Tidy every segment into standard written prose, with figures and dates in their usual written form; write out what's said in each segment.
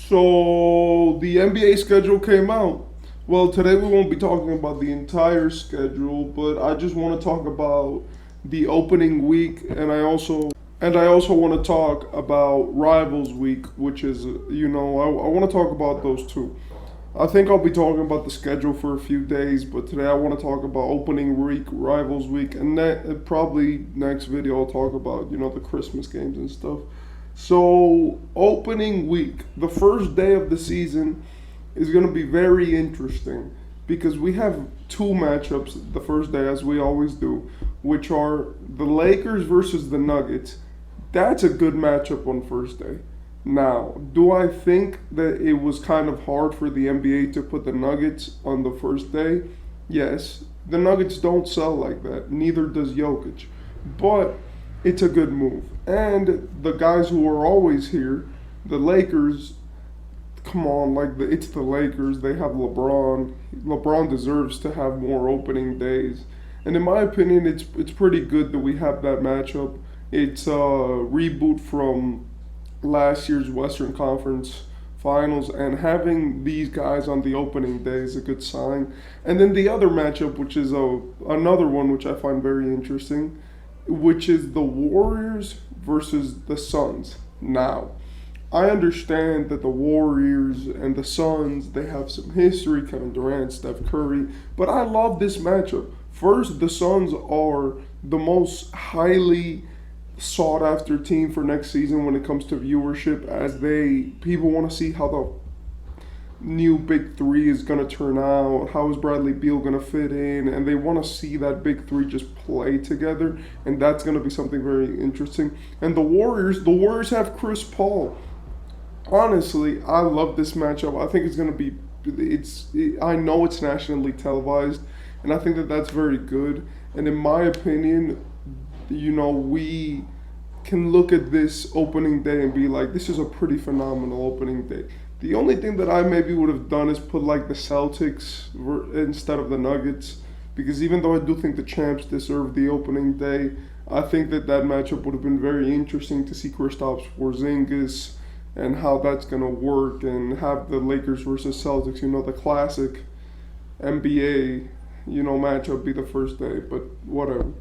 So the NBA schedule came out. Well, today we won't be talking about the entire schedule, but I just want to talk about the opening week, and I also want to talk about Rivals Week, which is I want to talk about those two. I think I'll be talking about the schedule for a few days, but today I want to talk about opening week, Rivals Week, and probably next video I'll talk about the Christmas games and stuff. So opening week, the first day of the season is going to be very interesting because we have two matchups the first day, as we always do, which are the Lakers versus the Nuggets. That's a good matchup on first day. Now, do I think that it was kind of hard for the NBA to put the Nuggets on the first day? Yes. The Nuggets don't sell like that. Neither does Jokic. But it's a good move. And the guys who are always here, the Lakers, come on, it's the Lakers. They have LeBron. LeBron deserves to have more opening days. And in my opinion, it's pretty good that we have that matchup. It's a reboot from last year's Western Conference Finals, and having these guys on the opening day is a good sign. And then the other matchup, which is another one which I find very interesting, which is the Warriors versus the Suns. Now, I understand that the Warriors and the Suns, they have some history, Kevin Durant, Steph Curry, but I love this matchup. First, the Suns are the most highly sought after team for next season when it comes to viewership, as people want to see how the new big three is going to turn out, how is Bradley Beal going to fit in, and they want to see that big three just play together, and that's going to be something very interesting. And the Warriors have Chris Paul. Honestly, I love this matchup. I think it's going to be I know it's nationally televised, and I think that that's very good. And in my opinion, we can look at this opening day and be like, this is a pretty phenomenal opening day. The only thing that I maybe would have done is put the Celtics instead of the Nuggets, because even though I do think the champs deserve the opening day, I think that matchup would have been very interesting to see Kristaps Porzingis and how that's going to work, and have the Lakers versus Celtics, the classic NBA, matchup be the first day, but whatever.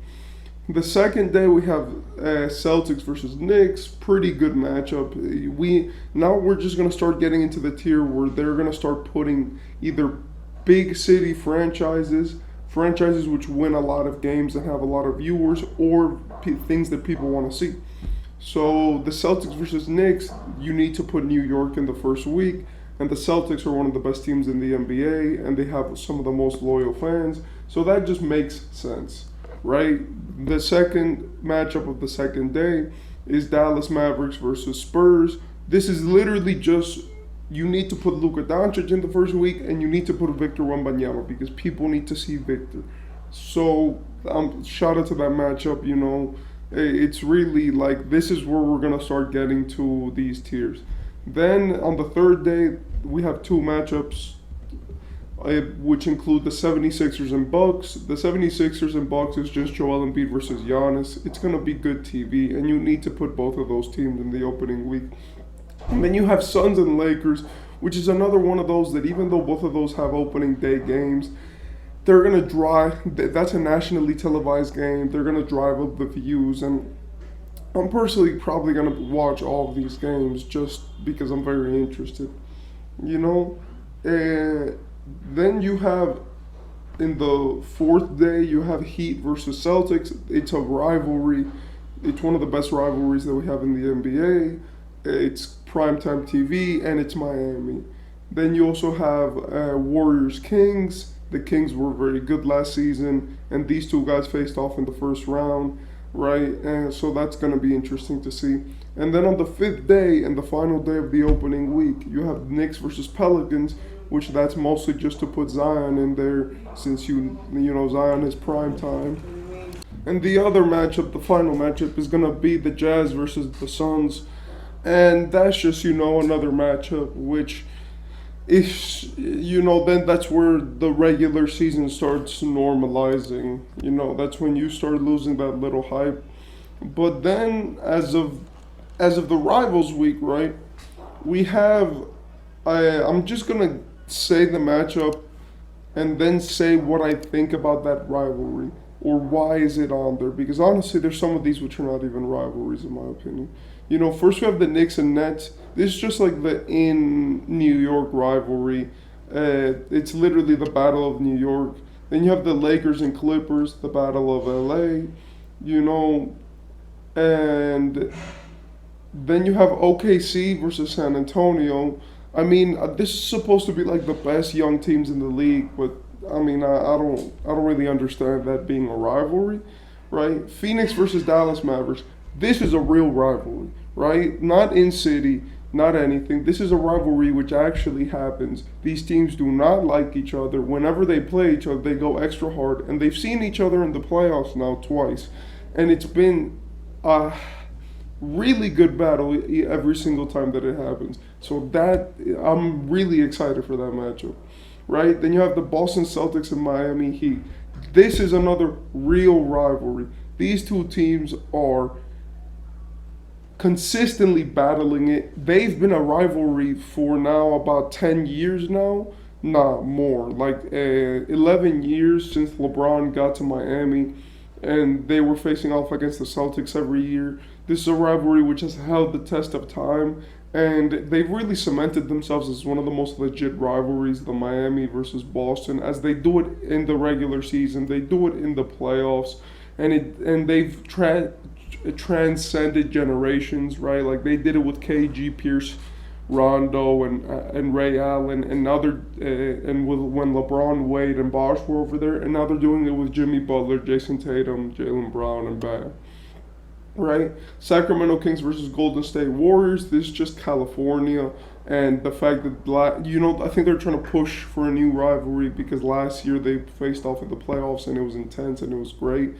The second day we have Celtics versus Knicks, pretty good matchup. We're just gonna start getting into the tier where they're gonna start putting either big city franchises which win a lot of games and have a lot of viewers, or things that people want to see. So the Celtics versus Knicks, you need to put New York in the first week, and the Celtics are one of the best teams in the NBA, and they have some of the most loyal fans. So that just makes sense, right? The second matchup of the second day is Dallas Mavericks versus Spurs. This is literally just, you need to put Luka Doncic in the first week, and you need to put Victor Wembanyama because people need to see Victor. So shout out to that matchup. It's really this is where we're gonna start getting to these tiers. Then on the third day we have two matchups, which include the 76ers and Bucks. The 76ers and Bucks is just Joel Embiid versus Giannis. It's going to be good TV, and you need to put both of those teams in the opening week. And then you have Suns and Lakers, which is another one of those that even though both of those have opening day games, they're going to drive, that's a nationally televised game. They're going to drive up the views, and I'm personally probably going to watch all of these games just because I'm very interested, Then you have, in the fourth day, you have Heat versus Celtics. It's a rivalry. It's one of the best rivalries that we have in the NBA. It's primetime TV, and it's Miami. Then you also have Warriors-Kings. The Kings were very good last season, and these two guys faced off in the first round, right? And so that's going to be interesting to see. And then on the fifth day and the final day of the opening week, you have Knicks versus Pelicans, which that's mostly just to put Zion in there, since Zion is prime time. And the other matchup, the final matchup, is gonna be the Jazz versus the Suns, and that's just another matchup which is then that's where the regular season starts normalizing. That's when you start losing that little hype. But then as of the Rivals Week, right, we have I'm just gonna say the matchup and then say what I think about that rivalry or why is it on there. Because honestly, there's some of these which are not even rivalries in my opinion. First we have the Knicks and Nets. This is just like the in New York rivalry. It's literally the Battle of New York. Then you have the Lakers and Clippers, the Battle of LA. You know, and then you have OKC versus San Antonio. I mean, this is supposed to be like the best young teams in the league, but I mean, I don't really understand that being a rivalry, right? Phoenix versus Dallas Mavericks. This is a real rivalry, right? Not in city, not anything. This is a rivalry which actually happens. These teams do not like each other. Whenever they play each other, they go extra hard, and they've seen each other in the playoffs now twice, and it's been really good battle every single time that it happens. So that I'm really excited for that matchup, right? Then you have the Boston Celtics and Miami Heat. This is another real rivalry. These two teams are consistently battling it. They've been a rivalry for now about 10 years now. Nah, more. Like 11 years since LeBron got to Miami and they were facing off against the Celtics every year. This is a rivalry which has held the test of time, and they've really cemented themselves as one of the most legit rivalries, the Miami versus Boston, as they do it in the regular season, they do it in the playoffs, and they've transcended generations, right? Like they did it with KG, Pierce, Rondo, and Ray Allen, and now and with when LeBron, Wade, and Bosh were over there, and now they're doing it with Jimmy Butler, Jason Tatum, Jaylen Brown, and Bam. Right? Sacramento Kings versus Golden State Warriors. This is just California, and the fact that I think they're trying to push for a new rivalry because last year they faced off in the playoffs and it was intense and it was great.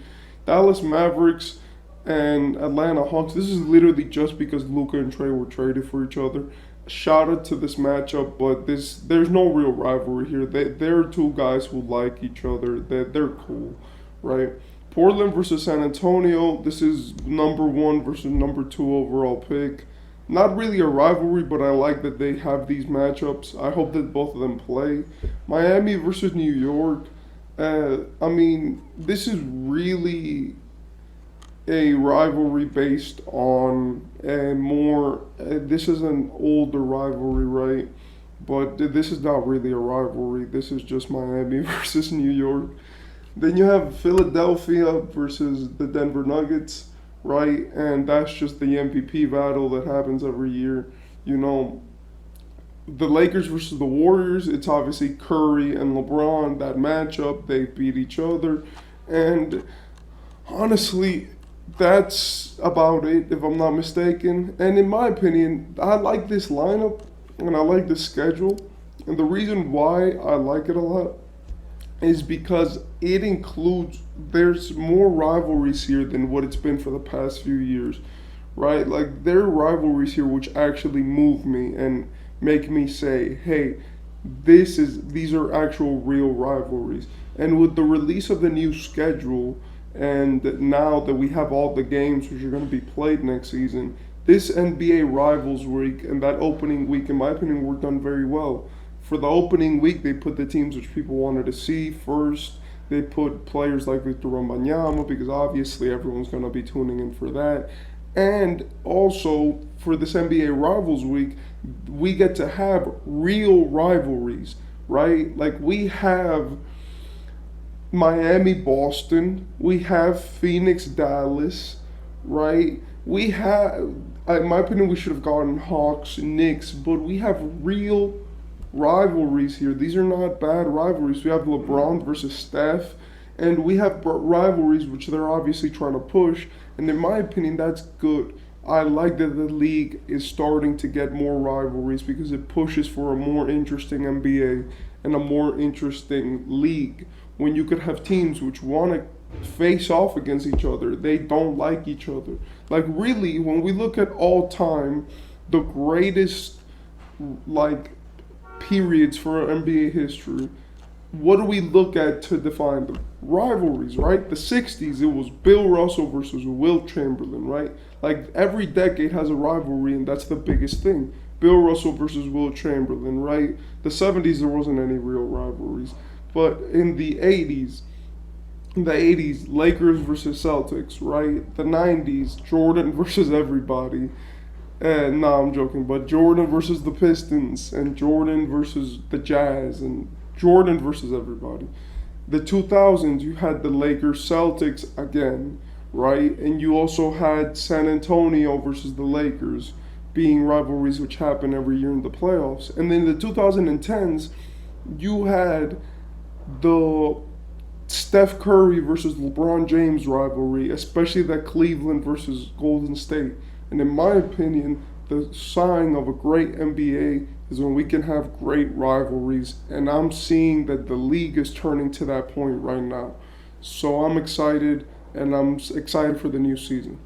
Dallas Mavericks and Atlanta Hawks. This is literally just because Luka and Trey were traded for each other. Shout out to this matchup, but there's no real rivalry here. They're two guys who like each other. They're cool, right? Portland versus San Antonio. This is number 1 versus number 2 overall pick. Not really a rivalry, but I like that they have these matchups. I hope that both of them play. Miami versus New York. I mean, this is really a rivalry based on this is an older rivalry, right? But this is not really a rivalry. This is just Miami versus New York. Then you have Philadelphia versus the Denver Nuggets, right? And that's just the MVP battle that happens every year. The Lakers versus the Warriors, it's obviously Curry and LeBron, that matchup. They beat each other. And honestly, that's about it, if I'm not mistaken. And in my opinion, I like this lineup and I like this schedule. And the reason why I like it a lot is because there's more rivalries here than what it's been for the past few years, right? Like there are rivalries here which actually move me and make me say, hey, these are actual real rivalries. And with the release of the new schedule, and now that we have all the games which are going to be played next season, this NBA Rivals Week and that opening week, in my opinion, were done very well. For the opening week, they put the teams which people wanted to see first. They put players like Victor Wembanyama because obviously everyone's going to be tuning in for that. And also, for this NBA Rivals Week, we get to have real rivalries, right? Like we have Miami, Boston. We have Phoenix, Dallas, right? We have, in my opinion, we should have gotten Hawks, Knicks, but we have real rivalries here. These are not bad rivalries. We have LeBron versus Steph, and we have rivalries which they're obviously trying to push, and in my opinion, that's good. I like that the league is starting to get more rivalries because it pushes for a more interesting NBA and a more interesting league. When you could have teams which want to face off against each other, they don't like each other. Like really, when we look at all time, the greatest periods for NBA history, what do we look at to define them? Rivalries, right? The 60s, it was Bill Russell versus Wilt Chamberlain, right? Like every decade has a rivalry, and that's the biggest thing. Bill Russell versus Will Chamberlain, right? The 70s, there wasn't any real rivalries. But in the 80s, Lakers versus Celtics, right? The 90s, Jordan versus everybody. And no, I'm joking, but Jordan versus the Pistons, and Jordan versus the Jazz, and Jordan versus everybody. The 2000s, you had the Lakers Celtics again, right? And you also had San Antonio versus the Lakers being rivalries which happen every year in the playoffs. And then the 2010s, you had the Steph Curry versus LeBron James rivalry, especially that Cleveland versus Golden State. And in my opinion, the sign of a great NBA is when we can have great rivalries. And I'm seeing that the league is turning to that point right now. So I'm excited, and I'm excited for the new season.